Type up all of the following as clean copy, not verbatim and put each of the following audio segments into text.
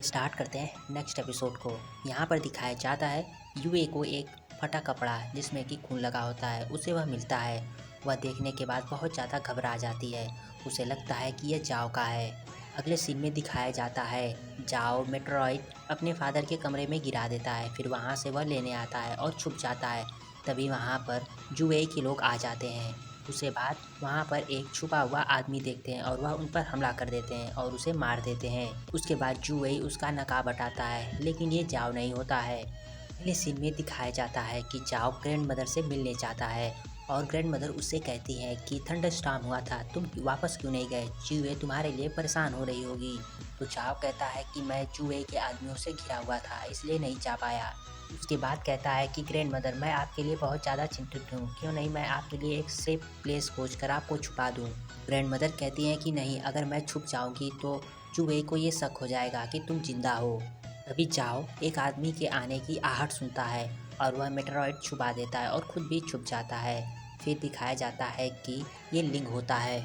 Start करते हैं next episode को। यहाँ पर दिखाया जाता है यूए को एक फटा कपड़ा जिसमें कि खून लगा होता है, उसे वह मिलता है। वह देखने के बाद बहुत ज़्यादा घबरा जाती है। उसे लगता है कि यह जाओ का है। अगले सीन में दिखाया जाता है जाओ मेट्रॉइड अपने फादर के कमरे में गिरा देता है, फिर वहाँ से वह लेने आता है और छुप जाता है। तभी वहाँ पर यूए के लोग आ जाते हैं। उसके बाद वहाँ पर एक छुपा हुआ आदमी देखते हैं और वह उन पर हमला कर देते हैं और उसे मार देते हैं। उसके बाद जुए उसका नकाब हटाता है, लेकिन ये जाओ नहीं होता है। अगले सीन में दिखाया जाता है कि जाओ ग्रैंड मदर से मिलने जाता है और ग्रैंड मदर उससे कहती है कि थंडरस्टॉर्म हुआ था, तुम वापस क्यों नहीं गए? जुए तुम्हारे लिए परेशान हो रही होगी। तो जाओ कहता है कि मैं जुए के आदमियों से घिरा हुआ था, इसलिए नहीं जा पाया। उसके बाद कहता है कि ग्रैंड मदर मैं आपके लिए बहुत ज़्यादा चिंतित हूँ, क्यों नहीं मैं आपके लिए एक सेफ प्लेस खोज कर आपको छुपा दूँ। ग्रैंड मदर कहती हैं कि नहीं, अगर मैं छुप जाऊँगी तो जुए को ये शक हो जाएगा कि तुम जिंदा हो। तभी जाओ एक आदमी के आने की आहट सुनता है और वह मेटेरॉइड छुपा देता है और खुद भी छुप जाता है। फिर दिखाया जाता है कि ये लिंग होता है।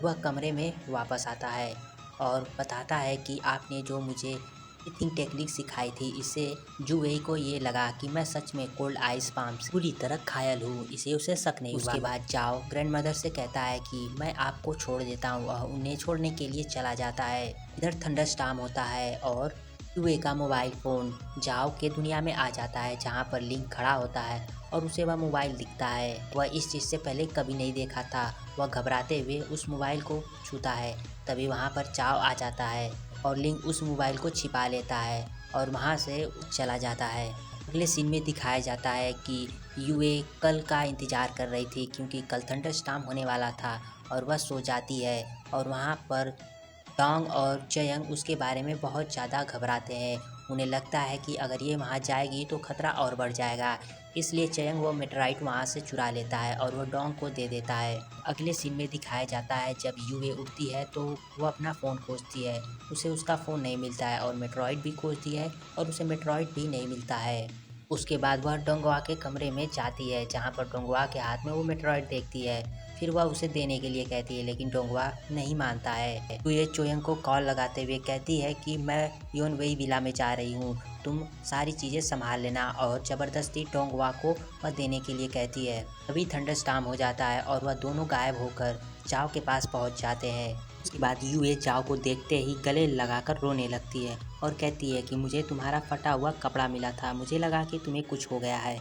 वह कमरे में वापस आता है और बताता है कि आपने जो मुझे ब्रीथिंग टेक्निक सिखाई थी, इससे जुए को ये लगा कि मैं सच में कोल्ड आइस पाम से पूरी तरह घायल हूँ, इसे उसे शक नहीं हुआ। उसके बाद जाओ ग्रैंड मदर से कहता है कि मैं आपको छोड़ देता हूँ। वह उन्हें छोड़ने के लिए चला जाता है। इधर थंडरस्टॉर्म होता है और जुए का मोबाइल फ़ोन जाओ के दुनिया में आ जाता है, जहाँ पर लिंक खड़ा होता है और उसे वह मोबाइल दिखता है। वह इस चीज़ से पहले कभी नहीं देखा था। वह घबराते हुए उस मोबाइल को छूता है। तभी वहाँ पर जाओ आ जाता है और लिंक उस मोबाइल को छिपा लेता है और वहाँ से चला जाता है। अगले सीन में दिखाया जाता है कि यूए कल का इंतज़ार कर रही थी, क्योंकि कल थंडरस्टॉर्म होने वाला था और वह सो जाती है। और वहाँ पर डोंग और चयंग उसके बारे में बहुत ज़्यादा घबराते हैं। उन्हें लगता है कि अगर ये वहाँ जाएगी तो खतरा और बढ़ जाएगा, इसलिए चयंग वो मेटेराइट वहाँ से चुरा लेता है और वो डोंग को दे देता है। अगले सीन में दिखाया जाता है जब यूए उठती है तो वो अपना फ़ोन खोजती है, उसे उसका फ़ोन नहीं मिलता है और मेटेरॉइड भी खोजती है और उसे मेटेरॉइड भी नहीं मिलता है। उसके बाद वह डोंगवा के कमरे में जाती है, जहाँ पर डोंगवा के हाथ में वो मेटेरॉइड देखती है। फिर वह उसे देने के लिए कहती है, लेकिन डोंगवा नहीं मानता है। तो ये चोयंग को कॉल लगाते हुए कहती है कि मैं योनवेई विला में जा रही हूँ, तुम सारी चीज़ें संभाल लेना, और ज़बरदस्ती डोंगवा को वह देने के लिए कहती है। तभी थंडरस्टॉर्म हो जाता है और वह दोनों गायब होकर जाओ के पास पहुँच जाते हैं। उसके बाद यूए जाओ को देखते ही गले लगाकर रोने लगती है और कहती है कि मुझे तुम्हारा फटा हुआ कपड़ा मिला था, मुझे लगा कि तुम्हें कुछ हो गया है।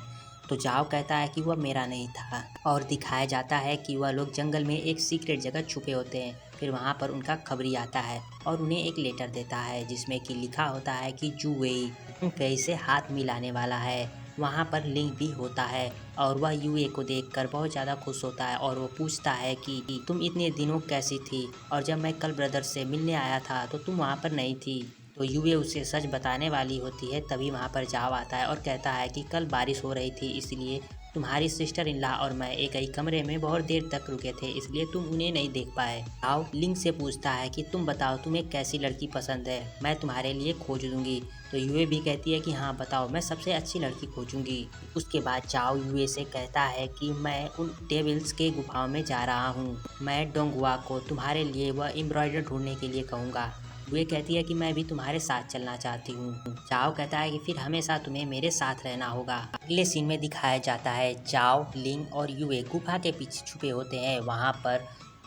तो जाओ कहता है कि वह मेरा नहीं था और दिखाया जाता है कि वह लोग जंगल में एक सीक्रेट जगह छुपे होते हैं। फिर वहाँ पर उनका खबरी आता है और उन्हें एक लेटर देता है जिसमें कि लिखा होता है कि जुवेई फेई से हाथ मिलाने वाला है। वहाँ पर लिंक भी होता है और वह यूए को देखकर बहुत ज़्यादा खुश होता है और वो पूछता है कि तुम इतने दिनों कैसी थी, और जब मैं कल ब्रदर से मिलने आया था तो तुम वहाँ पर नहीं थी। तो यूए उसे सच बताने वाली होती है। तभी वहाँ पर जाओ आता है और कहता है कि कल बारिश हो रही थी, इसलिए तुम्हारी सिस्टर इन लॉ और मैं एक ही कमरे में बहुत देर तक रुके थे, इसलिए तुम उन्हें नहीं देख पाए। आओ लिंक से पूछता है कि तुम बताओ तुम्हें कैसी लड़की पसंद है, मैं तुम्हारे लिए खोज दूंगी। तो यूए भी कहती है कि हाँ बताओ, मैं सबसे अच्छी लड़की खोजूंगी। उसके बाद जाओ यूए से कहता है कि मैं उन डेविल्स के गुफाओं में जा रहा हूँ, मैं डोंगवा को तुम्हारे लिए वह एम्ब्रॉयडर ढूंढने के लिए कहूँगा। वे कहती है कि मैं भी तुम्हारे साथ चलना चाहती हूँ। जाओ कहता है कि फिर हमेशा तुम्हें मेरे साथ रहना होगा। अगले सीन में दिखाया जाता है जाओ, लिंग और यूए गुफा के पीछे छुपे होते हैं। वहाँ पर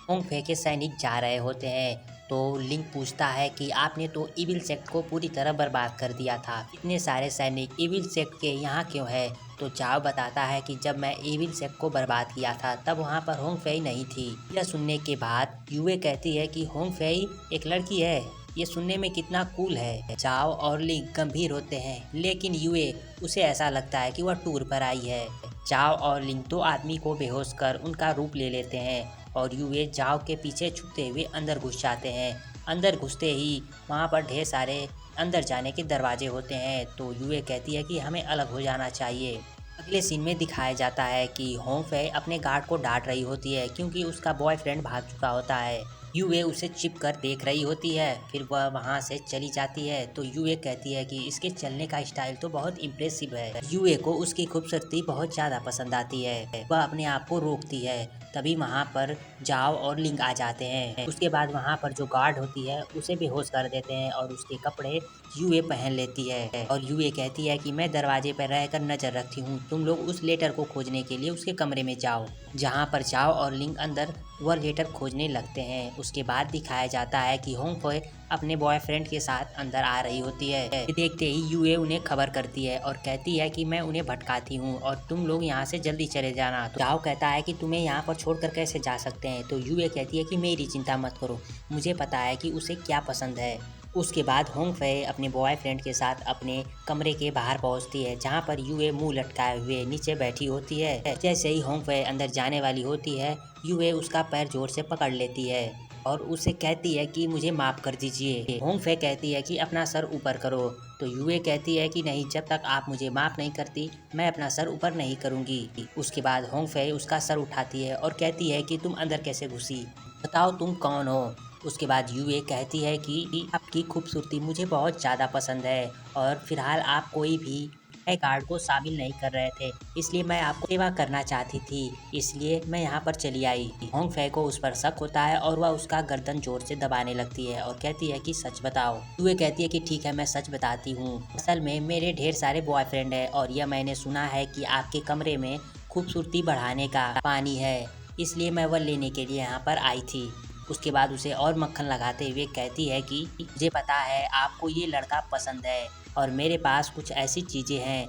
होंगफे के सैनिक जा रहे होते हैं। तो लिंग पूछता है कि आपने तो इविल सेक्ट को पूरी तरह बर्बाद कर दिया था, इतने सारे सैनिक इविल सेक्ट के यहाँ क्यों है? तो जाओ बताता है कि जब मैं इविल सेक्ट को बर्बाद किया था तब वहाँ पर होंगफेई नहीं थी। यह सुनने के बाद यूए कहती है कि होंगफेई एक लड़की है, ये सुनने में कितना कूल है। जाओ और लिंग गंभीर होते हैं, लेकिन यूए उसे ऐसा लगता है कि वह टूर पर आई है। जाओ और लिंग दो आदमी को बेहोश कर उनका रूप ले लेते हैं और यूए जाओ के पीछे छुपते हुए अंदर घुस जाते हैं। अंदर घुसते ही वहाँ पर ढेर सारे अंदर जाने के दरवाजे होते हैं। तो यूए कहती है कि हमें अलग हो जाना चाहिए। अगले सीन में दिखाया जाता है कि होंगफे अपने गार्ड को डांट रही होती है, क्योंकि उसका बॉयफ्रेंड भाग चुका होता है। यूए उसे छिप कर देख रही होती है, फिर वह वहाँ से चली जाती है। तो यूए कहती है कि इसके चलने का स्टाइल तो बहुत इम्प्रेसिव है। यूए को उसकी खूबसूरती बहुत ज़्यादा पसंद आती है। वह अपने आप को रोकती है। तभी वहाँ पर जाओ और लिंग आ जाते हैं। उसके बाद वहाँ पर जो गार्ड होती है उसे बेहोश कर देते हैं और उसके कपड़े यूए पहन लेती है और यूए कहती है कि मैं दरवाजे पर रहकर नजर रखती हूँ, तुम लोग उस लेटर को खोजने के लिए उसके कमरे में जाओ। जहाँ पर जाओ और लिंग अंदर वह लेटर खोजने लगते हैं। उसके बाद दिखाया जाता है कि होंगफे अपने बॉयफ्रेंड के साथ अंदर आ रही होती है। देखते ही यूए उन्हें खबर करती है और कहती है कि मैं उन्हें भटकाती हूँ और तुम लोग यहाँ से जल्दी चले जाना। तो जाओ कहता है कि तुम्हें यहाँ पर छोड़कर कैसे जा सकते हैं। तो यूए कहती है कि मेरी चिंता मत करो, मुझे पता है कि उसे क्या पसंद है। उसके बाद होंगफे अपने बॉयफ्रेंड के साथ अपने कमरे के बाहर पहुंचती है, जहां पर यूए मुंह लटकाए हुए नीचे बैठी होती है। जैसे ही होंगफे अंदर जाने वाली होती है, यूए उसका पैर जोर से पकड़ लेती है और उसे कहती है कि मुझे माफ कर दीजिए। होंगफे कहती है कि अपना सर ऊपर करो। तो यूए कहती है कि नहीं, जब तक आप मुझे माफ नहीं करती मैं अपना सर ऊपर नहीं करूंगी। उसके बाद होंगफे उसका सर उठाती है और कहती है कि तुम अंदर कैसे घुसी, बताओ तुम कौन हो। उसके बाद यूए कहती है कि आपकी खूबसूरती मुझे बहुत ज़्यादा पसंद है और फिलहाल आप कोई भी नए कार्ड को शामिल नहीं कर रहे थे, इसलिए मैं आपको सेवा करना चाहती थी, इसलिए मैं यहाँ पर चली आई। होंगफे को उस पर शक होता है और वह उसका गर्दन जोर से दबाने लगती है और कहती है कि सच बताओ। यूए कहती है कि ठीक है, मैं सच बताती हूँ। असल में मेरे ढेर सारे बॉयफ्रेंड है और यह मैंने सुना है कि आपके कमरे में खूबसूरती बढ़ाने का पानी है, इसलिए मैं वह लेने के लिए यहाँ पर आई थी। उसके बाद उसे और मक्खन लगाते हुए कहती है कि मुझे पता है आपको ये लड़का पसंद है और मेरे पास कुछ ऐसी चीज़ें हैं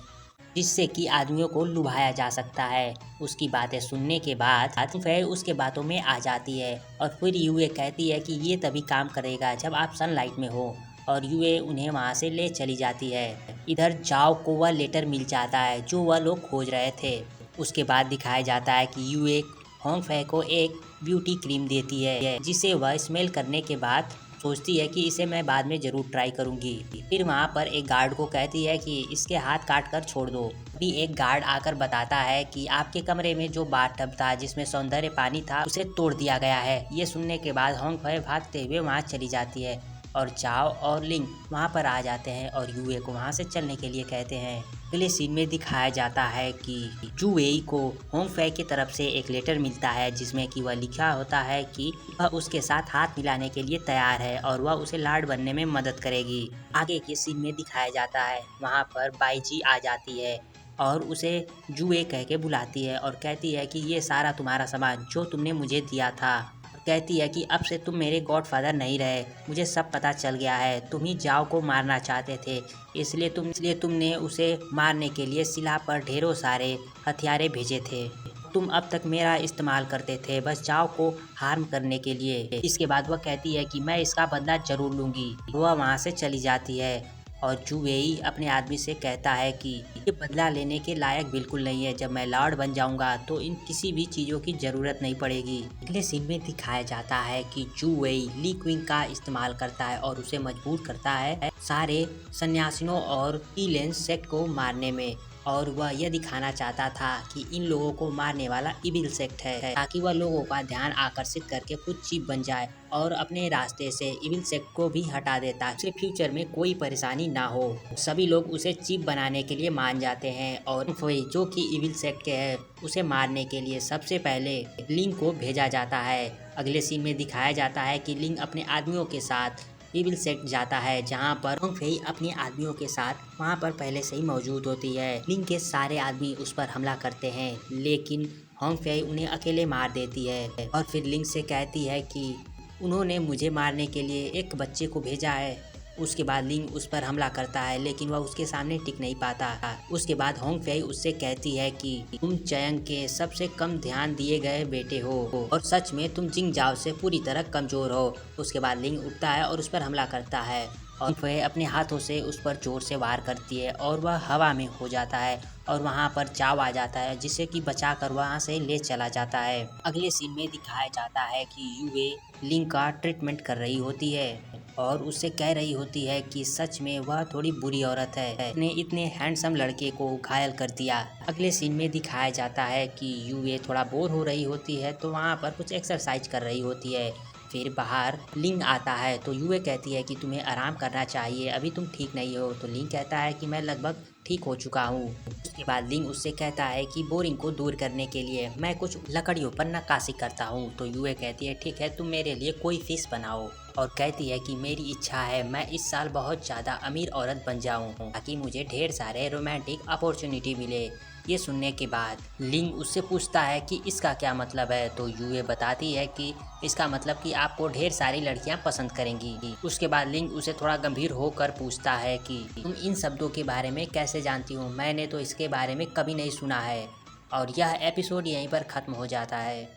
जिससे कि आदमियों को लुभाया जा सकता है। उसकी बातें सुनने के बाद होंगफे उसके बातों में आ जाती है और फिर यूए कहती है कि ये तभी काम करेगा जब आप सनलाइट में हो, और यूए उन्हें वहाँ से ले चली जाती है। इधर जाओ को वह लेटर मिल जाता है जो वह लोग खोज रहे थे। उसके बाद दिखाया जाता है कि यूए होंगफे को एक ब्यूटी क्रीम देती है, जिसे वह स्मेल करने के बाद सोचती है कि इसे मैं बाद में जरूर ट्राई करूंगी। फिर वहाँ पर एक गार्ड को कहती है कि इसके हाथ काट कर छोड़ दो। अभी एक गार्ड आकर बताता है कि आपके कमरे में जो बाथटब था जिसमें सौंदर्य पानी था उसे तोड़ दिया गया है। ये सुनने के बाद होंगफे भागते हुए वहाँ चली जाती है और चाओ और लिंग वहाँ पर आ जाते हैं और यूए को वहाँ से चलने के लिए कहते हैं। अगले सीन में दिखाया जाता है कि जुवेई को होंगफे की तरफ से एक लेटर मिलता है जिसमें कि वह लिखा होता है कि वह उसके साथ हाथ मिलाने के लिए तैयार है और वह उसे लाड बनने में मदद करेगी। आगे के सीन में दिखाया जाता है वहाँ पर बाईजी आ जाती है और उसे जुए कह के बुलाती है और कहती है कि ये सारा तुम्हारा सामान जो तुमने मुझे दिया था। कहती है कि अब से तुम मेरे गॉडफादर नहीं रहे, मुझे सब पता चल गया है, तुम ही जाओ को मारना चाहते थे, इसलिए तुमने उसे मारने के लिए सिला पर ढेरों सारे हथियारे भेजे थे। तुम अब तक मेरा इस्तेमाल करते थे बस जाओ को हार्म करने के लिए। इसके बाद वह कहती है कि मैं इसका बदला जरूर लूंगी। वह वहाँ से चली जाती है और जुवेई अपने आदमी से कहता है कि ये बदला लेने के लायक बिल्कुल नहीं है, जब मैं लॉर्ड बन जाऊंगा तो इन किसी भी चीज़ों की ज़रूरत नहीं पड़ेगी। अगले सीन में दिखाया जाता है कि जुवेई ली क्विंग का इस्तेमाल करता है और उसे मजबूर करता है सारे सन्यासिनों और इलेंस सेक्ट को मारने में, और वह यह दिखाना चाहता था कि इन लोगों को मारने वाला इविल सेक्ट है, ताकि वह लोगों का ध्यान आकर्षित करके खुद चीफ बन जाए और अपने रास्ते से इविल सेक्ट को भी हटा दे ताकि फ्यूचर में कोई परेशानी ना हो। सभी लोग उसे चीफ बनाने के लिए मान जाते हैं और वही जो कि इविल सेक्ट के है उसे मारने के लिए सबसे पहले लिंग को भेजा जाता है। अगले सीन में दिखाया जाता है कि लिंग अपने आदमियों के साथ इविल सेक्ट जाता है, जहाँ पर होंगफे अपने आदमियों के साथ वहाँ पर पहले से ही मौजूद होती है। लिंग के सारे आदमी उस पर हमला करते हैं लेकिन होंगफे उन्हें अकेले मार देती है और फिर लिंग से कहती है कि उन्होंने मुझे मारने के लिए एक बच्चे को भेजा है। उसके बाद लिंग उस पर हमला करता है लेकिन वह उसके सामने टिक नहीं पाता। उसके बाद होंगफे उससे कहती है कि तुम चयंग के सबसे कम ध्यान दिए गए बेटे हो और सच में तुम जिंगजाओ से पूरी तरह कमजोर हो। उसके बाद लिंग उठता है और उस पर हमला करता है और वह अपने हाथों से उस पर जोर से वार करती है और वह हवा में हो जाता है और वहाँ पर चाव आ जाता है जिसे कि बचाकर वहाँ से ले चला जाता है। अगले सीन में दिखाया जाता है कि यूए लिंग का ट्रीटमेंट कर रही होती है और उससे कह रही होती है कि सच में वह थोड़ी बुरी औरत है, उसने इतने हैंडसम लड़के को घायल कर दिया। अगले सीन में दिखाया जाता है कि यूए थोड़ा बोर हो रही होती है तो वहाँ पर कुछ एक्सरसाइज कर रही होती है फिर बाहर लिंग आता है तो यूए कहती है कि तुम्हें आराम करना चाहिए, अभी तुम ठीक नहीं हो। तो लिंग कहता है कि मैं लगभग ठीक हो चुका हूँ। उसके बाद लिंग उससे कहता है कि बोरिंग को दूर करने के लिए मैं कुछ लकड़ियों पर नक्काशी करता हूँ। तो यूए कहती है ठीक है, तुम मेरे लिए कोई फिश बनाओ, और कहती है कि मेरी इच्छा है मैं इस साल बहुत ज़्यादा अमीर औरत बन जाऊँ ताकि मुझे ढेर सारे रोमांटिक अपॉर्चुनिटी मिले। ये सुनने के बाद लिंग उससे पूछता है कि इसका क्या मतलब है। तो यूए बताती है कि इसका मतलब कि आपको ढेर सारी लड़कियां पसंद करेंगी। उसके बाद लिंग उसे थोड़ा गंभीर होकर पूछता है कि तुम इन शब्दों के बारे में कैसे जानती हो, मैंने तो इसके बारे में कभी नहीं सुना है। और यह एपिसोड यहीं पर ख़त्म हो जाता है।